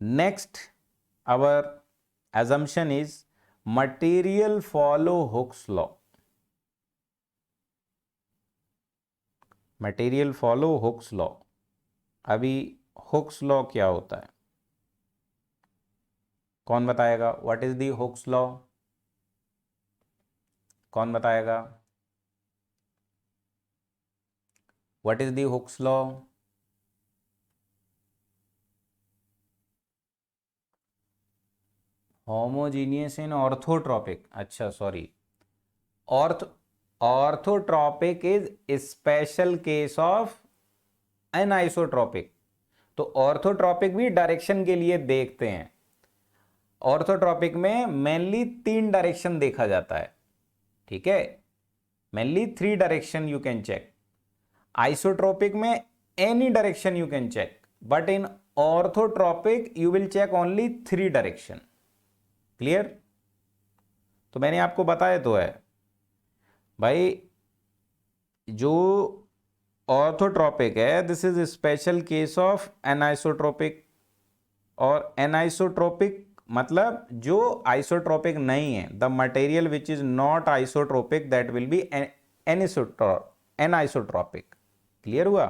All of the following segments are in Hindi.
Next, our assumption is material follow Hooke's law. Material follow Hooke's law. अभी Hooke's law क्या होता है, कौन बताएगा? What is the Hooke's law? कौन बताएगा? What is the Hooke's law? Homogeneous in orthotropic, अच्छा sorry, orthotropic is special case of anisotropic. तो ऑर्थोट्रॉपिक भी डायरेक्शन के लिए देखते हैं। ऑर्थोट्रॉपिक में मेनली 3 डायरेक्शन देखा जाता है, ठीक है, mainly 3 direction you can check. Isotropic में any direction you can check, but in orthotropic you will check only 3 direction. Clear? तो मैंने आपको बताया तो है भाई, जो ऑर्थोट्रॉपिक है this is special case of anisotropic, और एनाइसोट्रॉपिक मतलब जो आइसोट्रॉपिक नहीं है, the material which is not isotropic that will be anisotropic. Clear हुआ?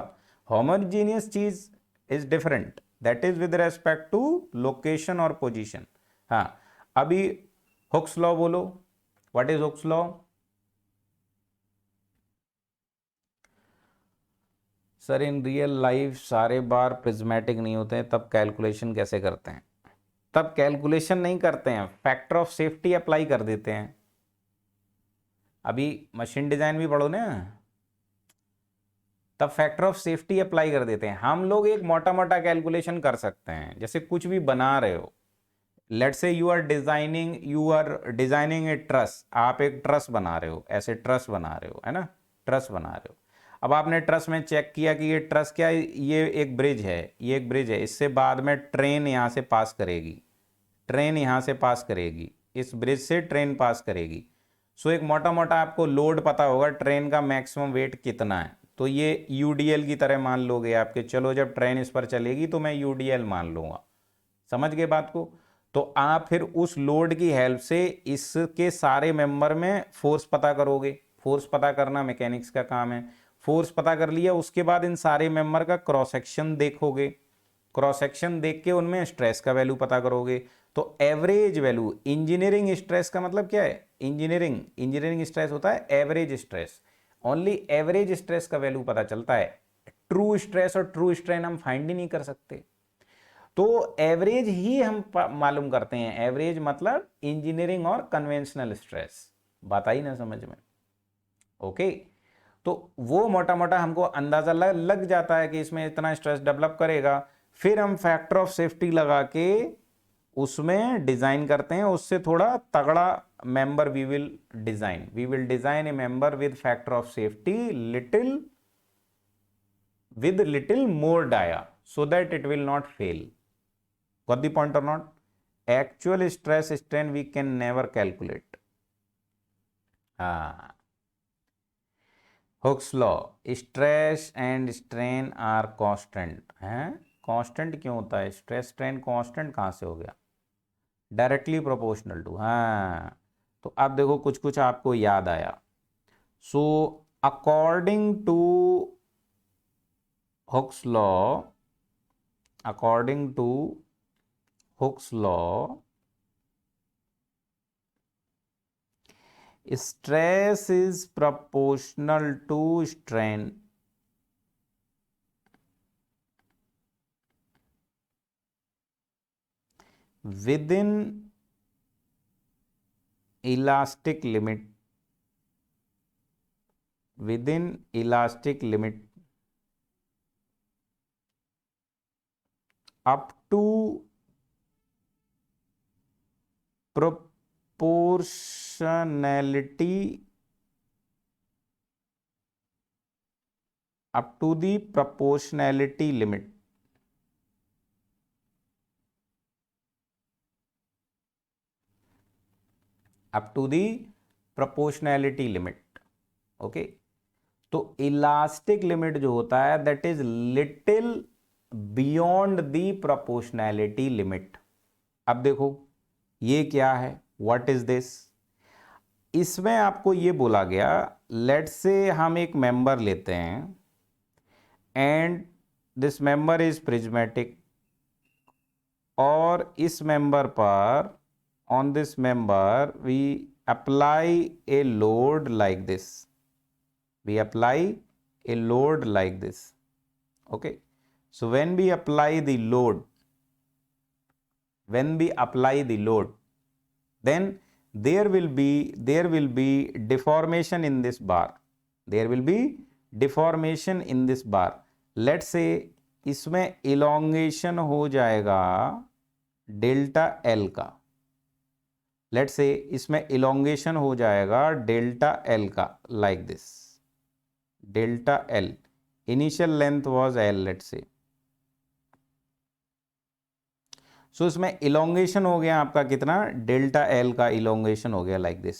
होमोजेनियस चीज is different, that is with respect to location और पोजीशन। हाँ, अभी हुक्स लॉ बोलो, what is Hooke's law? Sir in real life सारे बार प्रिज्मेटिक नहीं होते हैं, तब कैलकुलेशन कैसे करते हैं? तब कैलकुलेशन नहीं करते हैं, फैक्टर ऑफ सेफ्टी अप्लाई कर देते हैं। अभी मशीन डिजाइन भी पढ़ो ना, तब फैक्टर ऑफ सेफ्टी अप्लाई कर देते हैं। हम लोग एक मोटा मोटा कैलकुलेशन कर सकते हैं, जैसे कुछ भी बना रहे हो, let's say you are designing a truss, आप एक ट्रस बना रहे हो, ऐसे ट्रस बना रहे हो, है ना, ट्रस बना रहे हो। अब आपने ट्रस में चेक किया कि ये ट्रस क्या है, ये एक ब्रिज है, ये एक ब्रिज है, इससे बाद में ट्रेन यहाँ से पास करेगी, ट्रेन यहाँ से पास करेगी, इस ब्रिज से ट्रेन पास करेगी। सो एक मोटा मोटा आपको लोड पता होगा, ट्रेन का मैक्सिमम वेट कितना है, तो ये यूडीएल की तरह मान लोगे आपके, चलो जब ट्रेन इस पर चलेगी तो मैं यूडीएल मान लूँगा। समझ गए बात को? तो आप फिर उस लोड की हेल्प से इसके सारे मेंबर में फोर्स पता करोगे। फोर्स पता करना मैकेनिक्स का काम है। फोर्स पता कर लिया, उसके बाद इन सारे मेंबर का क्रॉस सेक्शन देखोगे, क्रॉस सेक्शन देख के उनमें स्ट्रेस का वैल्यू पता करोगे। तो एवरेज वैल्यू, इंजीनियरिंग स्ट्रेस का मतलब क्या है? इंजीनियरिंग स्ट्रेस होता है average stress, only average stress का वैल्यू पता चलता है। ट्रू स्ट्रेस और ट्रू स्ट्रेन हम फाइंड ही नहीं कर सकते, तो एवरेज ही हम मालूम करते हैं। एवरेज मतलब इंजीनियरिंग और कन्वेंशनल स्ट्रेस, बात आई ना समझ में? ओके, तो वो मोटा मोटा हमको अंदाजा लग जाता है कि इसमें इतना स्ट्रेस डेवलप करेगा, फिर हम फैक्टर ऑफ सेफ्टी लगा के उसमें डिजाइन करते हैं, उससे थोड़ा तगड़ा member we will design a member with factor of safety little more dia, so that it will not fail. Got the point or not? Actual stress strain we can never calculate. हाँ, Hooke's law, stress and strain are constant। हैं, कांस्टेंट क्यों होता है? स्ट्रेस स्ट्रेन कांस्टेंट कहाँ से हो गया? Directly proportional to. हाँ, तो अब देखो कुछ कुछ आपको याद आया। So according to Hooke's law, according to Hooke's law, stress is proportional to strain within elastic limit, up to proportionality, up to the proportionality limit। Up to the proportionality limit. Okay, तो इलास्टिक लिमिट जो होता है that is little beyond the proportionality limit. अब देखो ये क्या है, व्हाट इज दिस। इसमें आपको ये बोला गया, लेट्स से हम एक मेंबर लेते हैं and this member is prismatic, और इस मेंबर पर, on this member we apply a load like this, we apply a load like this. Okay, so when we apply the load, then there will be deformation in this bar, let's say इसमें elongation हो जाएगा डेल्टा एल का, like this, delta L, initial length was L, let's say, so इसमें elongation हो गया आपका कितना, डेल्टा L का elongation हो गया like this।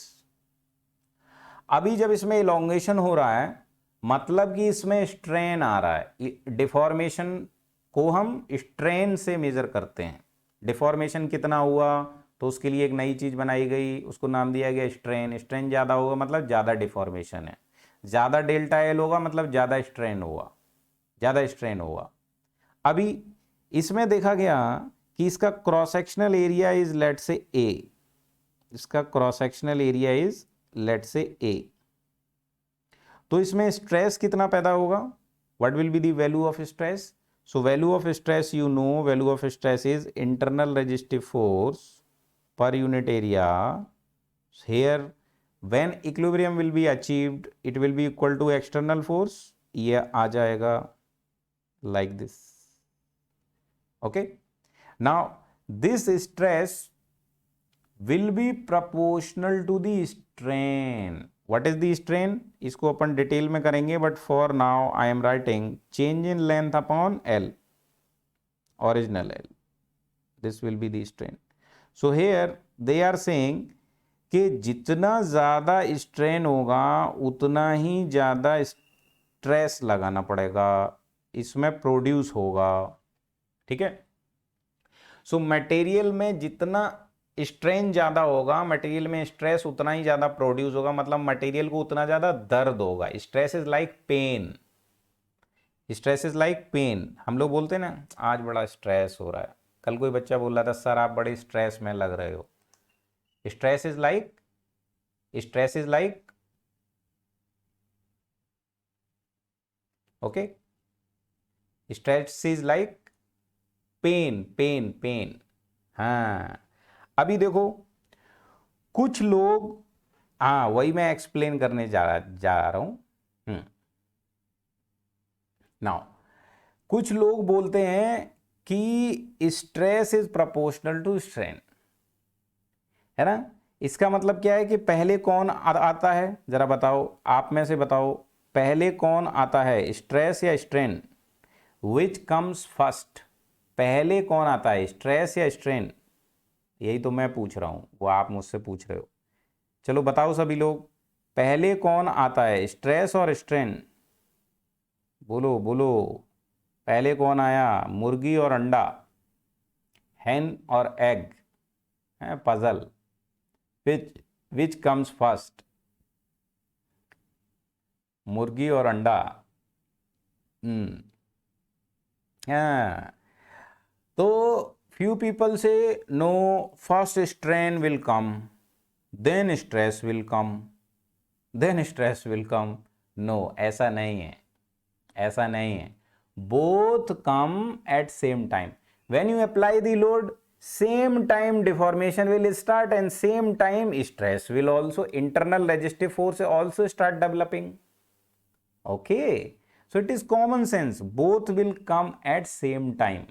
अभी जब इसमें elongation हो रहा है मतलब कि इसमें स्ट्रेन आ रहा है, डिफॉर्मेशन को हम स्ट्रेन से मेजर करते हैं। डिफॉर्मेशन कितना हुआ तो उसके लिए एक नई चीज बनाई गई, उसको नाम दिया गया स्ट्रेन। स्ट्रेन ज्यादा होगा मतलब ज्यादा डिफॉर्मेशन है, ज्यादा डेल्टा एल होगा मतलब ज्यादा स्ट्रेन होगा। अभी इसमें देखा गया कि इसका cross sectional area is let say A, तो इसमें स्ट्रेस कितना पैदा होगा, what will be the value of stress. So value of stress, you know, value of stress is internal resistive force per unit area. Here when equilibrium will be achieved, it will be equal to external force, ये आ जाएगा like this। okay, now this stress will be proportional to the strain। what is the strain, इसको अपन डिटेल में करेंगे, but for now I am writing change in length upon L, original L, this will be the strain। so here they are saying कि जितना ज़्यादा स्ट्रेन होगा उतना ही ज़्यादा स्ट्रेस लगाना पड़ेगा, इसमें प्रोड्यूस होगा। ठीक है, सो मटेरियल में जितना स्ट्रेन ज़्यादा होगा, मटेरियल में स्ट्रेस उतना ही ज़्यादा प्रोड्यूस होगा, मतलब मटेरियल को उतना ज़्यादा दर्द होगा। स्ट्रेस इज लाइक पेन, हम लोग बोलते हैं ना आज बड़ा स्ट्रेस हो रहा है। कल कोई बच्चा बोल रहा था सर आप बड़े स्ट्रेस में लग रहे हो। Stress is like okay, stress is like pain। हाँ, अभी देखो कुछ लोग, हाँ वही मैं एक्सप्लेन करने जा रहा हूं। नाउ कुछ लोग बोलते हैं कि stress is proportional to strain, है ना। इसका मतलब क्या है कि पहले कौन आता है, जरा बताओ, आप में से बताओ पहले कौन आता है, स्ट्रेस या स्ट्रेन, विच कम्स फर्स्ट, पहले कौन आता है, स्ट्रेस या स्ट्रेन। यही तो मैं पूछ रहा हूं, वो आप मुझसे पूछ रहे हो। चलो बताओ सभी लोग, पहले कौन आता है, स्ट्रेस और स्ट्रेन, बोलो बोलो, पहले कौन आया, मुर्गी और अंडा, हैन और egg, puzzle, which comes first, मुर्गी और अंडा। हाँ, तो few people say no, first strain will come, then stress will come, no, ऐसा नहीं है, both come at same time। when you apply the load, same time deformation will start and same time stress will also, internal resistive force also start developing। okay, so it is common sense, both will come at same time।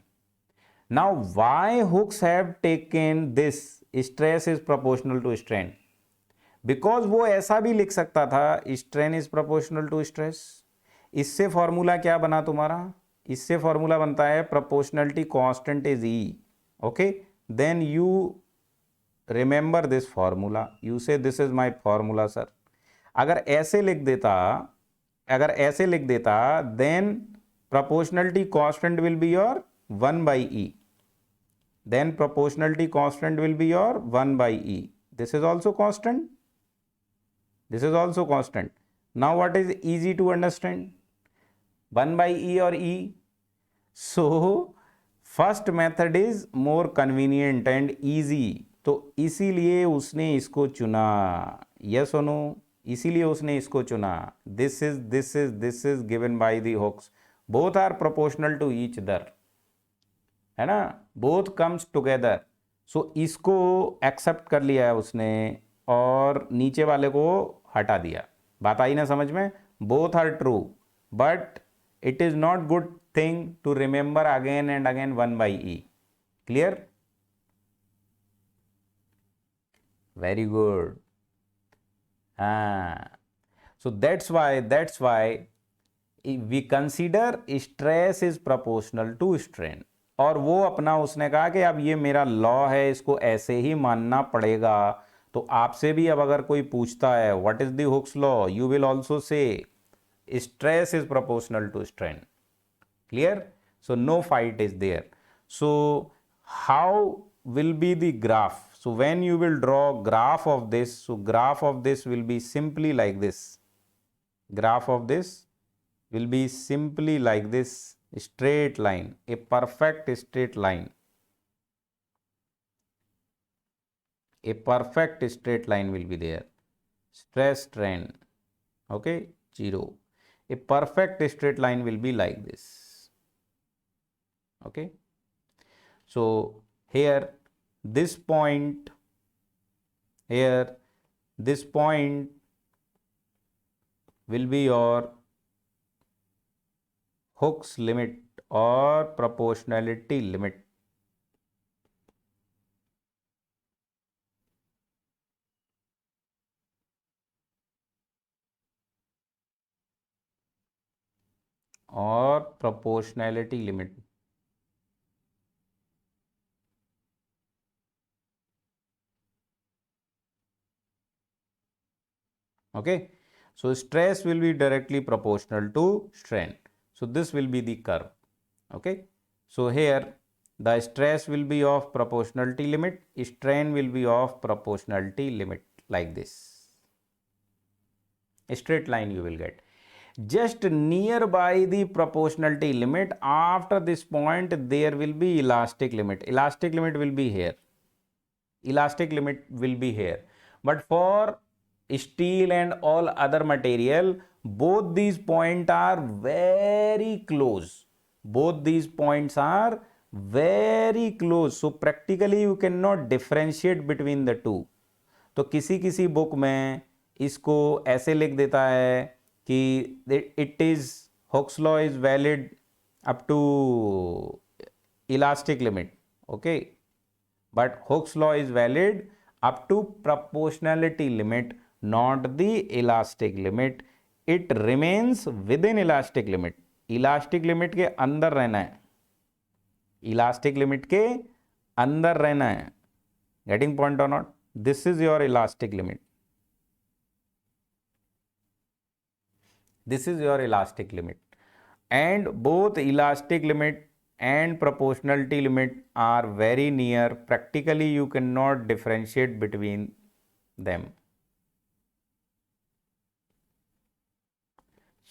now why Hooks have taken this stress is proportional to strain, because वो ऐसा भी लिख सकता था strain is proportional to stress। इससे फॉर्मूला क्या बना तुम्हारा, इससे फॉर्मूला बनता है proportionality constant is E। okay, then you remember this formula, you say this is my formula sir। अगर ऐसे लिख देता then proportionality constant will be your 1 by E. Then proportionality constant will be your 1 by E. This is also constant. This is also constant. Now what is easy to understand? 1 by E or E. So first method is more convenient and easy, तो इसीलिए उसने इसको चुना। यस और नो? इसीलिए उसने इसको चुना। This is given by the Hooke's, both are proportional to each other, है ना, बोथ कम्स टुगेदर। सो इसको एक्सेप्ट कर लिया है उसने और नीचे वाले को हटा दिया। बात आई ना समझ में? Both are true, but it is not good thing to remember again and again 1 by E. Clear? Very good. So that's why we consider stress is proportional to strain. और वो अपना उसने कहा कि अब ये मेरा लॉ है, इसको ऐसे ही मानना पड़ेगा। तो आपसे भी अब अगर कोई पूछता है what is the Hooke's law, you will also say stress is proportional to strain. Clear? So no fight is there. So how will be the graph? So when you will draw graph of this, so graph of this will be simply like this. Graph of this will be simply like this, straight line, a perfect straight line. A perfect straight line will be there. Stress strain, okay, 0. A perfect straight line will be like this. Okay, so here this point, here this point will be your Hooke's limit or proportionality limit. Or proportionality limit. Okay, so stress will be directly proportional to strain. So this will be the curve. Okay, so here the stress will be of proportionality limit, strain will be of proportionality limit, like this. A straight line you will get. Just nearby the proportionality limit, after this point there will be elastic limit. Elastic limit will be here. Elastic limit will be here. But for steel and all other material, both these points are very close. Both these points are very close. So practically you cannot differentiate between the two. तो किसी किसी बुक में इसको ऐसे लिख देता है कि it is Hooke's law is valid up to elastic limit, okay, but Hooke's law is valid up to proportionality limit, not the elastic limit. It remains within elastic limit. Elastic limit के अंदर रहना है, elastic limit के अंदर रहना है. Getting point or not? This is your elastic limit. This is your elastic limit, and both elastic limit and proportionality limit are very near. Practically you cannot differentiate between them.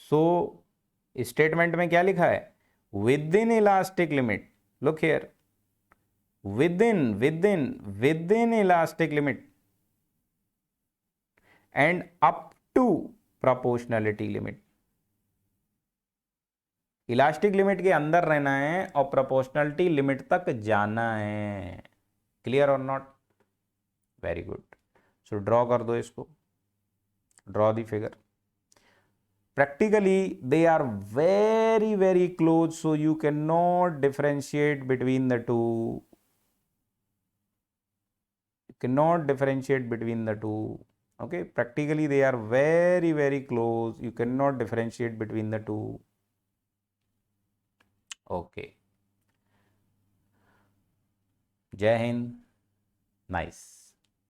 So statement में क्या लिखा है? Within elastic limit. Look here. Within elastic limit and up to proportionality limit. Elastic limit के अंदर रहना है और प्रोपोर्शनलिटी लिमिट तक जाना है. क्लियर और not? Very good. So draw कर दो इसको. Draw the figure. Practically they are very very close, so you cannot differentiate between the two. You cannot differentiate between the two. Okay, practically they are very very close. You cannot differentiate between the two. Okay. Jai Hind. Nice.